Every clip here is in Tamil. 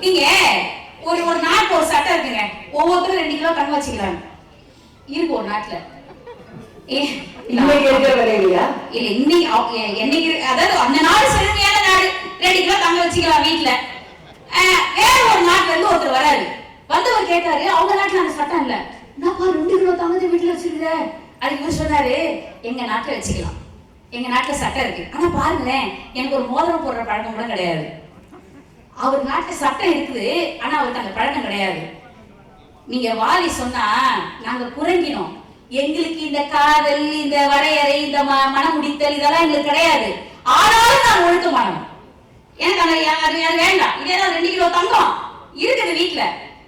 நீங்க ஒரு ஒரு நாட்டு ஒரு சட்டம் இருக்குங்க, ஒவ்வொருத்தரும் 2 கிலோ தங்க வச்சுக்கிறாங்க இருக்கு ஒரு நாட்டுல. இன்னைக்கு இருக்கிற விலையிலயா? இல்ல இன்னைக்கு என்னைக்கு, அதாவது அந்த நாடு செழுமையான நாடு, 2 கிலோ தங்க வச்சுக்கலாம் வீட்டுல. வேற ஒரு நாட்டுல இருந்து ஒருத்தர் வராரு, வந்தவர் கேட்டாரு, அவங்க நாட்டுல அந்த சட்டம் இல்ல, என்னப்பா 2 கிலோ தங்கத்தை வீட்டுல வச்சிருக்க? அதுக்கு இவர் சொன்னாரு, எங்க நாட்டுல வச்சுக்கலாம், எங்க நாட்டுல சட்டம் இருக்கு. ஆனா பாருங்களேன், எனக்கு ஒரு மோதிரம் போடுற பழக்கம் கூட கிடையாது. அவர் நாட்டுல சட்டம் இருக்குது, ஆனா அவருக்கு அந்த பழக்கம் கிடையாது. நீங்க வாலி சொன்னா நாங்க குறங்கினோம், எங்களுக்கு இந்த காதல், இந்த வரையறை, இந்த மனமுடித்தல் இதெல்லாம் எங்களுக்கு கிடையாது. ஆனாலும் நான் ஒழுக்கமானவன், எனக்கு அந்த வேண்டாம். இதேதான் 2 கிலோ தங்கம் இருக்குது வீட்டுல.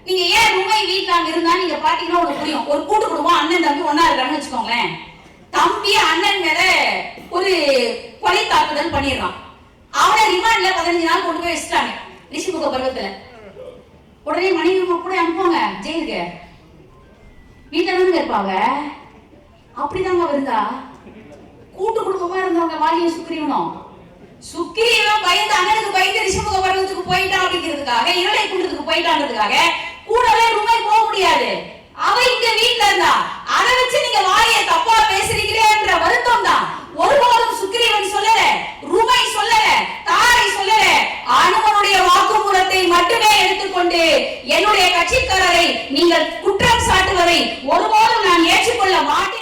நீங்க ஏன் ரூமை வீட்டுல அங்க இருந்தா நீங்க பாத்தீங்கன்னா ஒரு புரியும். ஒரு கூட்டு குடும்பம், அண்ணன் தம்பி ஒன்னா இருக்கான்னு வச்சுக்கோங்களேன். தம்பி அண்ணன் மேல ஒரு கொலை தாக்குதல் பண்ணிடுறான். அவனை ரிமாண்ட்ல 15 நாள் கொண்டு போய் வச்சுட்டாங்க ரிஷிமுக பருவத்துல. உடனே மனைவி கூட அனுப்புவாங்க ஜெயிலுக்கு. வீட்டுல தானே இருப்பாங்க. அப்படிதாங்க இருந்தா கூட்டு குடும்பமா இருந்தவங்க வாலியும் சுக்ரீவனும். சுக்ரீவன் பயந்து அண்ணனுக்கு பயந்து ரிஷிமுக பருவத்துக்கு போயிட்டான் அப்படிங்கிறதுக்காக, இருளை குண்டத்துக்கு போயிட்டான்றதுக்காக கூடவே ரூமை போக முடியாது. அவ இங்க வீட்டுல இருந்தா, அதை வச்சு நீங்க வாலிய தப்பா பேசுறீங்களேன்ற வருத்தம் தான். ஒருபோதும் சுக்ரீவன் சொல்லல, ரூமை சொல்லல, தாரை சொல்லல. அனுமனுடைய வாக்குமூலத்தை மட்டுமே எடுத்துக்கொண்டு என்னுடைய கட்சிக்காரரை நீங்கள் குற்றம் சாட்டுவதை ஒருபோதும் நான் ஏற்றுக்கொள்ள மாட்டேன்.